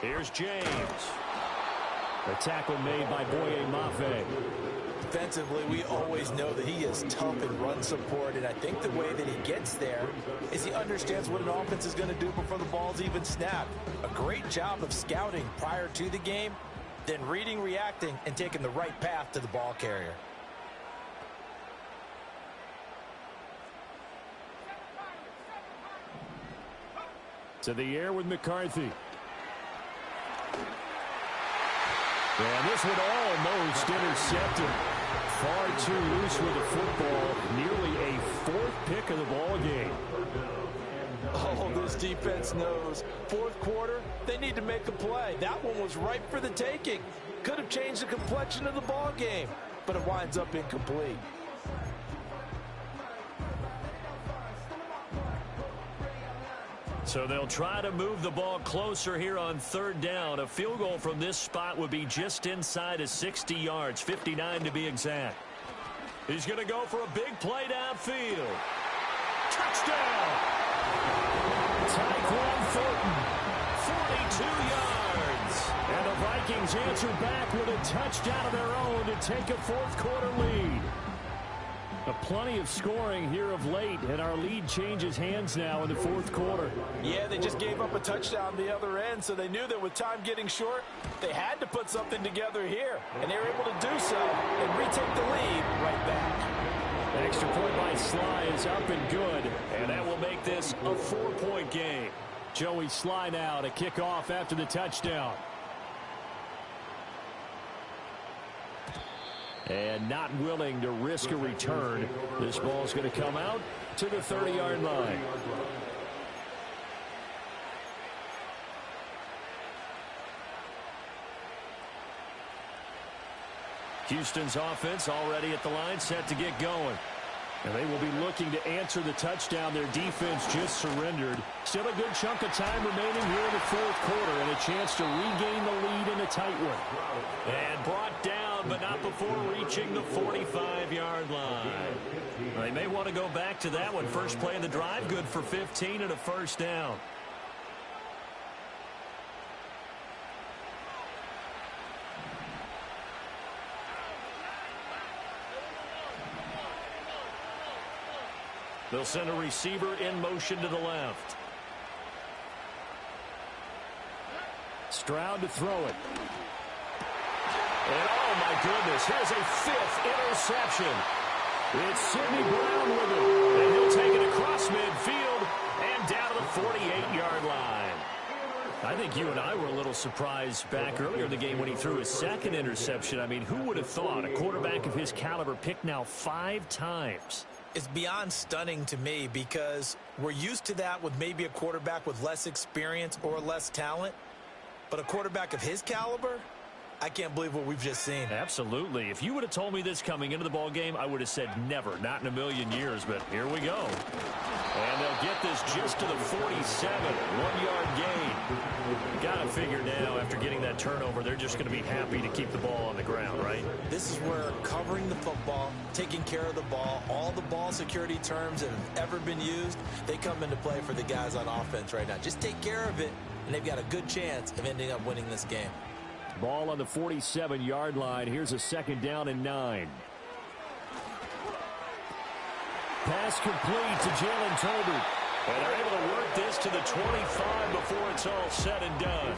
Here's James. A tackle made by Boye Mafe. Defensively, we always know that he is tough in run support, and I think the way that he gets there is he understands what an offense is going to do before the ball's even snapped. A great job of scouting prior to the game, then reading, reacting, and taking the right path to the ball carrier. To the air with McCarthy. And this one almost intercepted. Far too loose with the football. Nearly a fourth pick of the ball game. Oh, this defense knows. Fourth quarter, they need to make a play. That one was ripe for the taking. Could have changed the complexion of the ball game, but it winds up incomplete. So they'll try to move the ball closer here on third down. A field goal from this spot would be just inside of 60 yards, 59 to be exact. He's going to go for a big play downfield. Touchdown! Tyquan Thornton, 42 yards. And the Vikings answer back with a touchdown of their own to take a fourth quarter lead. Plenty of scoring here of late, and our lead changes hands now in the fourth quarter. Yeah, they just gave up a touchdown the other end, so they knew that with time getting short, they had to put something together here, and they were able to do so and retake the lead right back. The extra point by Sly is up and good, and that will make this a 4-point game. Joey Sly now to kick off after the touchdown. And not willing to risk a return. This ball's going to come out to the 30-yard line. Houston's offense already at the line, set to get going. And they will be looking to answer the touchdown their defense just surrendered. Still a good chunk of time remaining here in the fourth quarter and a chance to regain the lead in a tight one. And brought down, but not before reaching the 45-yard line. They may want to go back to that one. First play of the drive, good for 15 and a first down. They'll send a receiver in motion to the left. Stroud to throw it. And oh my goodness, here's a fifth interception. It's Sidney Brown with it. And he'll take it across midfield and down to the 48-yard line. I think you and I were a little surprised back earlier in the game when he threw his second interception. I mean, who would have thought a quarterback of his caliber picked now 5 times? It's beyond stunning to me because we're used to that with maybe a quarterback with less experience or less talent. But a quarterback of his caliber, I can't believe what we've just seen. Absolutely. If you would have told me this coming into the ball game, I would have said never, not in a million years. But here we go. And they'll get this just to the 47, 1-yard gain. Got to figure now, after getting that turnover, they're just going to be happy to keep the ball on the ground, right? This is where covering the football, taking care of the ball, all the ball security terms that have ever been used, they come into play for the guys on offense right now. Just take care of it, and they've got a good chance of ending up winning this game. Ball on the 47-yard line. Here's a 2nd down and 9. Pass complete to Jalen Tolbert. And they're able to work this to the 25 before it's all said and done.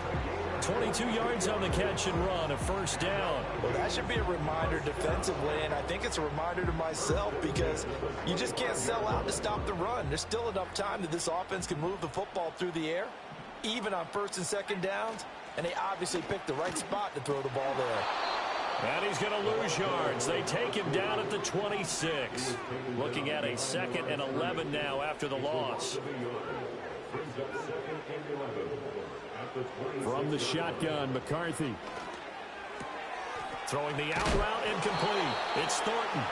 22 yards on the catch and run, a first down. Well, that should be a reminder defensively, and I think it's a reminder to myself because you just can't sell out to stop the run. There's still enough time that this offense can move the football through the air, even on 1st and 2nd downs, and they obviously picked the right spot to throw the ball there. And he's going to lose yards. They take him down at the 26. Looking at a 2nd and 11 now after the loss. From the shotgun, McCarthy. Throwing the out route incomplete. It's Thornton.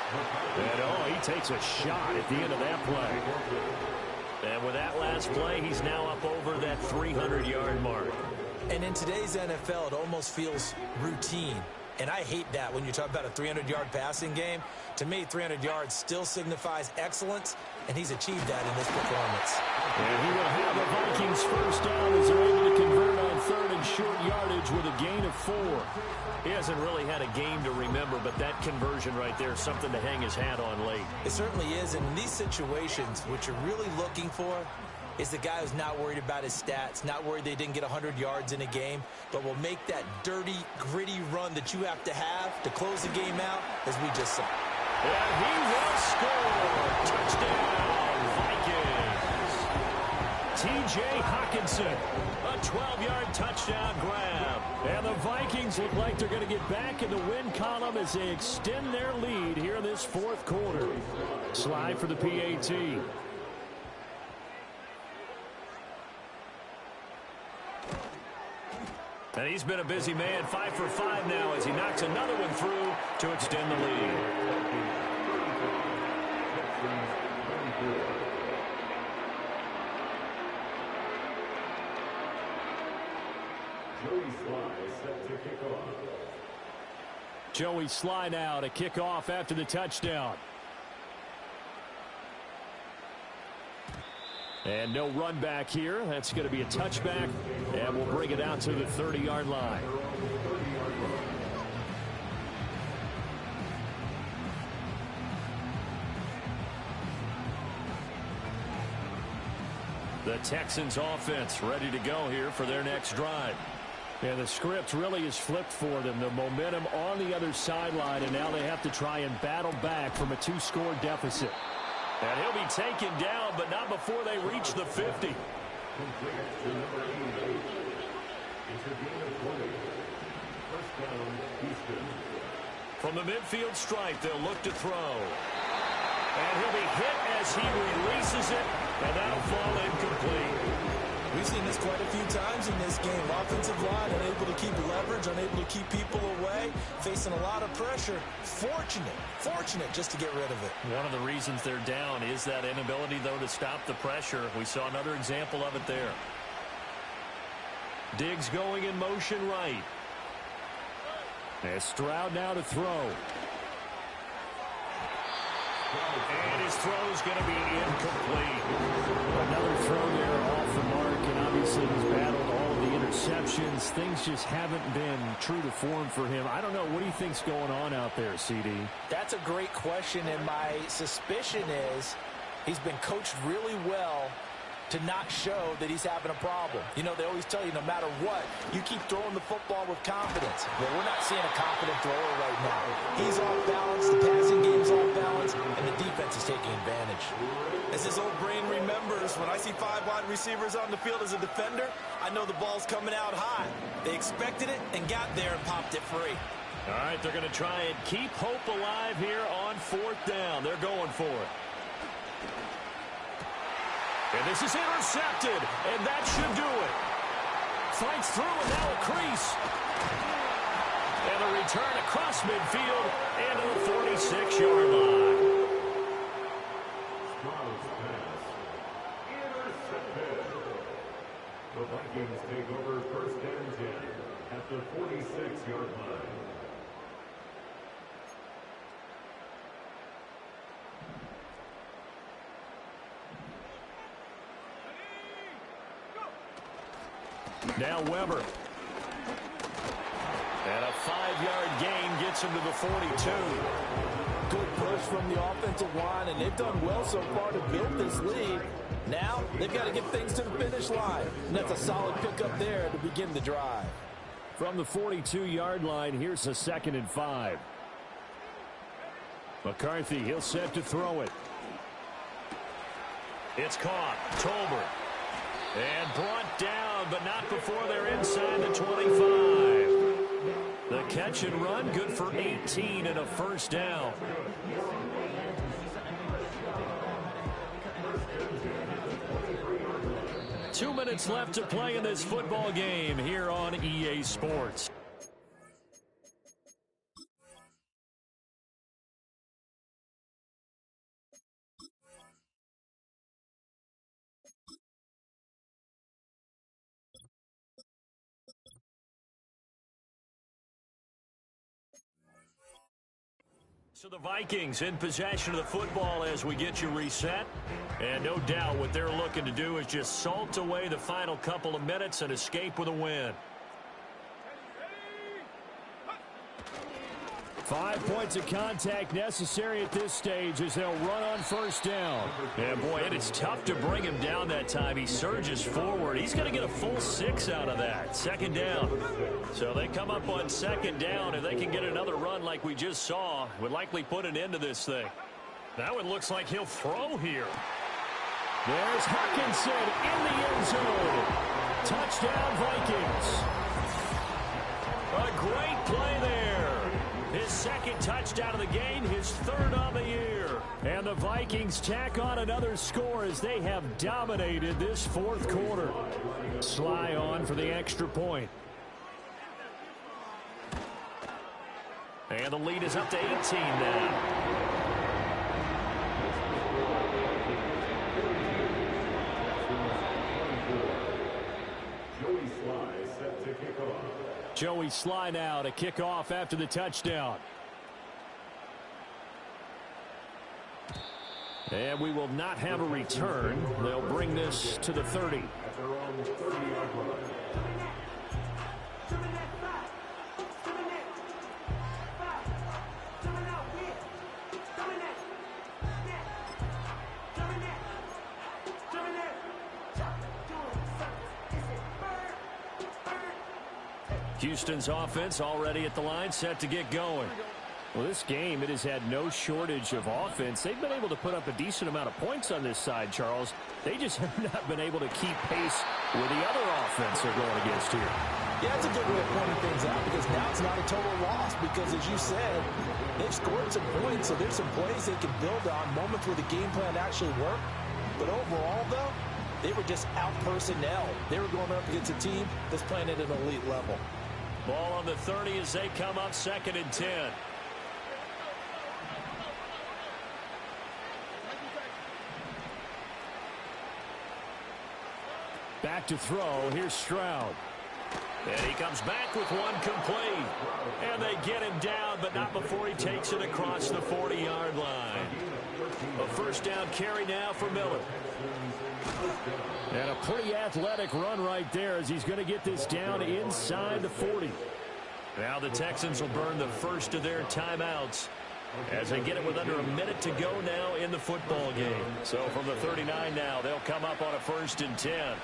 And he takes a shot at the end of that play. And with that last play, he's now up over that 300-yard mark. And in today's NFL, it almost feels routine. And I hate that when you talk about a 300-yard passing game. To me, 300 yards still signifies excellence, and he's achieved that in this performance. And he will have the Vikings first down as they're able to convert on 3rd and short yardage with a gain of 4. He hasn't really had a game to remember, but that conversion right there is something to hang his hat on late. It certainly is, and in these situations, what you're really looking for is the guy who's not worried about his stats, not worried they didn't get 100 yards in a game, but will make that dirty, gritty run that you have to close the game out, as we just saw. And he will score. Touchdown, Vikings. T.J. Hockenson, a 12-yard touchdown grab. And the Vikings look like they're going to get back in the win column as they extend their lead here in this 4th quarter. Slide for the PAT. And he's been a busy man, 5 for 5 now as he knocks another one through to extend the lead. Joey Sly now to kick off after the touchdown. And no run back here. That's going to be a touchback, and we'll bring it out to the 30-yard line. The Texans offense ready to go here for their next drive. And the script really is flipped for them. The momentum on the other sideline, and now they have to try and battle back from a 2-score deficit. And he'll be taken down, but not before they reach the 50. From the midfield stripe, they'll look to throw. And he'll be hit as he releases it, and that'll fall incomplete. We've seen this quite a few times in this game. Offensive line unable to keep leverage, unable to keep people away, facing a lot of pressure. Fortunate just to get rid of it. One of the reasons they're down is that inability, though, to stop the pressure. We saw another example of it there. Diggs going in motion right. And Stroud now to throw. And his throw is going to be incomplete. Another throw there off the mark, and obviously he's battled all of the interceptions. Things just haven't been true to form for him. I don't know. What do you think's going on out there, CD? That's a great question, and my suspicion is he's been coached really well to not show that he's having a problem. You know, they always tell you no matter what, you keep throwing the football with confidence. Well, we're not seeing a confident thrower right now. He's off balance, the passing game's off balance, and the defense is taking advantage. As his old brain remembers, when I see 5 wide receivers on the field as a defender, I know the ball's coming out high. They expected it and got there and popped it free. All right, they're going to try and keep hope alive here on 4th down. They're going for it. And this is intercepted, and that should do it. Fights through, and now a crease. And a return across midfield and to the 46-yard line. Stroud's pass. Intercepted. The Vikings take over 1st and 10 at the 46-yard line. Now Weber. And a 5-yard gain gets him to the 42. Good push from the offensive line, and they've done well so far to build this lead. Now they've got to get things to the finish line, and that's a solid pickup there to begin the drive. From the 42-yard line, here's a 2nd and 5. McCarthy, he'll set to throw it. It's caught. Tolbert. And brought down, but not before they're inside the 25. The catch and run, good for 18 and a 1st down. Two minutes left to play in this football game here on EA Sports. So the Vikings in possession of the football as we get you reset. And no doubt what they're looking to do is just salt away the final couple of minutes and escape with a win. 5 points of contact necessary at this stage as they'll run on 1st down. And boy, it is tough to bring him down that time. He surges forward. He's going to get a full 6 out of that. 2nd down. So they come up on 2nd down. If they can get another run like we just saw, would likely put an end to this thing. Now it looks like he'll throw here. There's Hawkinson in the end zone. Touchdown, Vikings. A great play there. His 2nd touchdown of the game, his 3rd on the year. And the Vikings tack on another score as they have dominated this 4th quarter. Sly on for the extra point. And the lead is up to 18 now. Joey Sly now to kick off after the touchdown. And we will not have a return. They'll bring this to the 30. At their own 30-yard line. Houston's offense already at the line, set to get going. Well, this game, it has had no shortage of offense. They've been able to put up a decent amount of points on this side, Charles. They just have not been able to keep pace with the other offense they're going against here. Yeah, that's a good way of pointing things out because now it's not a total loss because, as you said, they've scored some points, so there's some plays they can build on, moments where the game plan actually worked. But overall, though, They were just out personnel. They were going up against a team that's playing at an elite level. Ball on the 30 as they come up 2nd and 10. Back to throw. Here's Stroud. And he comes back with one complete. And they get him down, but not before he takes it across the 40-yard line. A first down carry now for Miller. And a pretty athletic run right there as he's going to get this down inside the 40. Now the Texans will burn the first of their timeouts as they get it with under a minute to go now in the football game. So from the 39 now, they'll come up on a 1st and 10.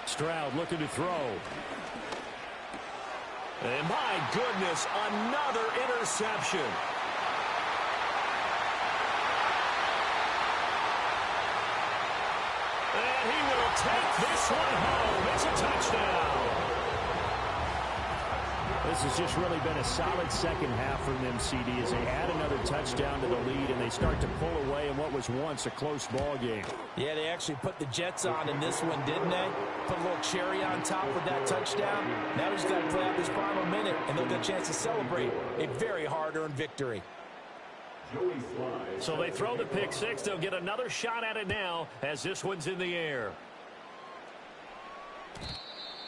Stroud looking to throw. And my goodness, another interception. And he will take this one home. It's a touchdown. This has just really been a solid second half from them, CD, as they add another touchdown to the lead and they start to pull away in what was once a close ball game. Yeah, they actually put the Jets on in this one, didn't they? Put a little cherry on top with that touchdown. Now he's got to play out this final minute, and they'll get a chance to celebrate a very hard-earned victory. So they throw the pick six. They'll get another shot at it now as this one's in the air.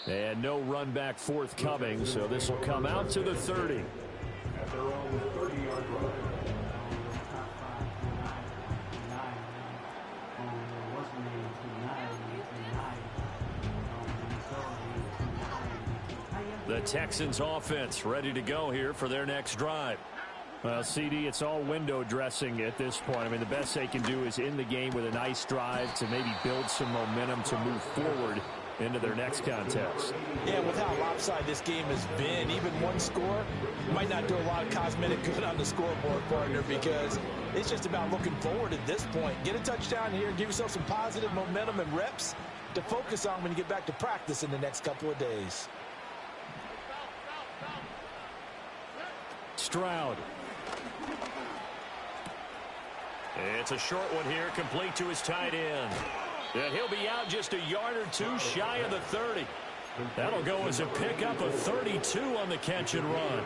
And no run back forthcoming, so this will come out to the 30. At their own 30-yard line. The Texans offense ready to go here for their next drive. Well, CD, it's all window dressing at this point. I mean, the best they can do is in the game with a nice drive to maybe build some momentum to move forward into their next contest. Yeah, with how lopsided this game has been, even one score might not do a lot of cosmetic good on the scoreboard, partner, because it's just about looking forward at this point. Get a touchdown here and give yourself some positive momentum and reps to focus on when you get back to practice in the next couple of days. Stroud. It's a short one here, complete to his tight end. And he'll be out just a yard or two shy of the 30. That'll go as a pickup of 32 on the catch and run.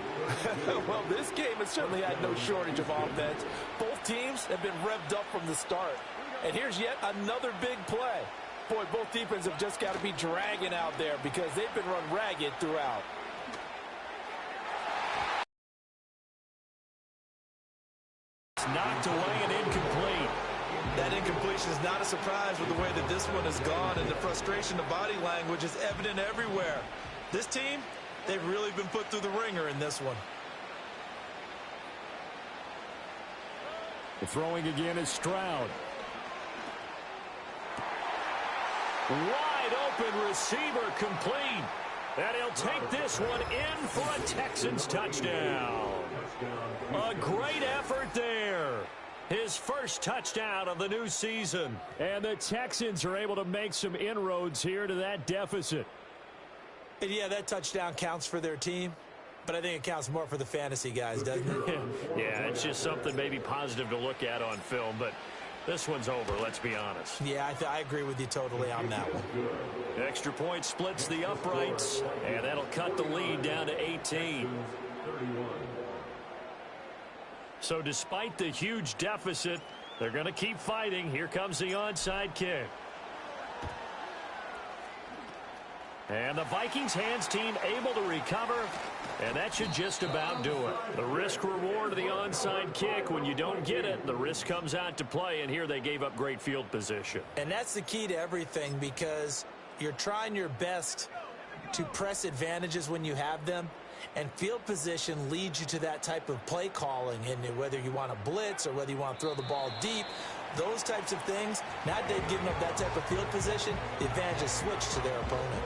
Well, this game has certainly had no shortage of offense. Both teams have been revved up from the start. And here's yet another big play. Boy, both defenses have just got to be dragging out there because they've been run ragged throughout. It's knocked away and incomplete. That incompletion is not a surprise with the way that this one has gone, and the frustration, the body language is evident everywhere. This team, they've really been put through the ringer in this one. The throwing again is Stroud. Wide open receiver complete. And he'll take this one in for a Texans touchdown. A great effort there. His first touchdown of the new season. And the Texans are able to make some inroads here to that deficit. And yeah, that touchdown counts for their team, but I think it counts more for the fantasy guys, doesn't it? Yeah, it's just something maybe positive to look at on film, but this one's over, let's be honest. Yeah, I agree with you totally on that one. Extra point splits the uprights, and that'll cut the lead down to 18. So despite the huge deficit, they're going to keep fighting. Here comes the onside kick. And the Vikings hands team able to recover, and that should just about do it. The risk reward of the onside kick, when you don't get it, the risk comes out to play, and here they gave up great field position. And that's the key to everything, because you're trying your best to press advantages when you have them, and field position leads you to that type of play calling. And whether you want to blitz or whether you want to throw the ball deep, those types of things, now that they've given up that type of field position, the advantage is switched to their opponent.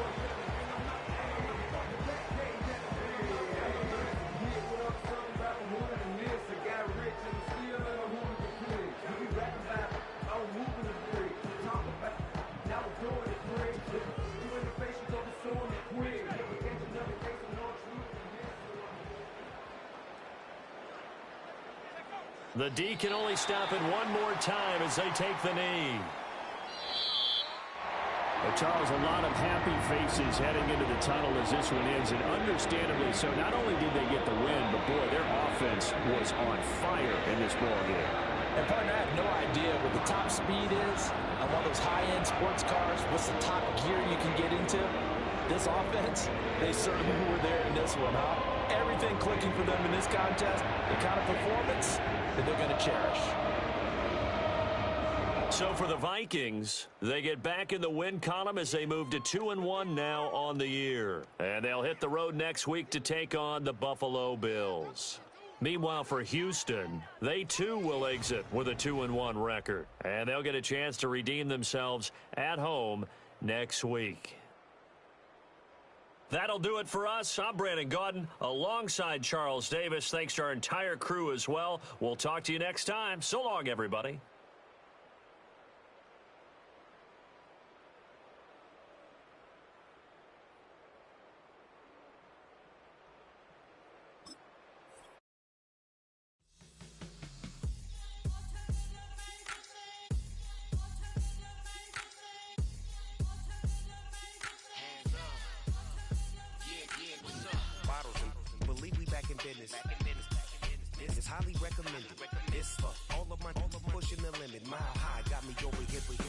The D can only stop it one more time as they take the knee. Well, Charles, a lot of happy faces heading into the tunnel as this one ends, and understandably so. Not only did they get the win, but, boy, their offense was on fire in this ballgame. And, partner, I have no idea what the top speed is on one of those high-end sports cars. What's the top gear you can get into? This offense, they certainly were there in this one, huh? Everything clicking for them in this contest, the kind of performance that they're going to cherish. So for the Vikings, they get back in the win column as they move to 2-1 now on the year. And they'll hit the road next week to take on the Buffalo Bills. Meanwhile, for Houston, they too will exit with a 2-1 record. And they'll get a chance to redeem themselves at home next week. That'll do it for us. I'm Brandon Gaudin alongside Charles Davis. Thanks to our entire crew as well. We'll talk to you next time. So long, everybody. Believe we back in business. This is highly recommended.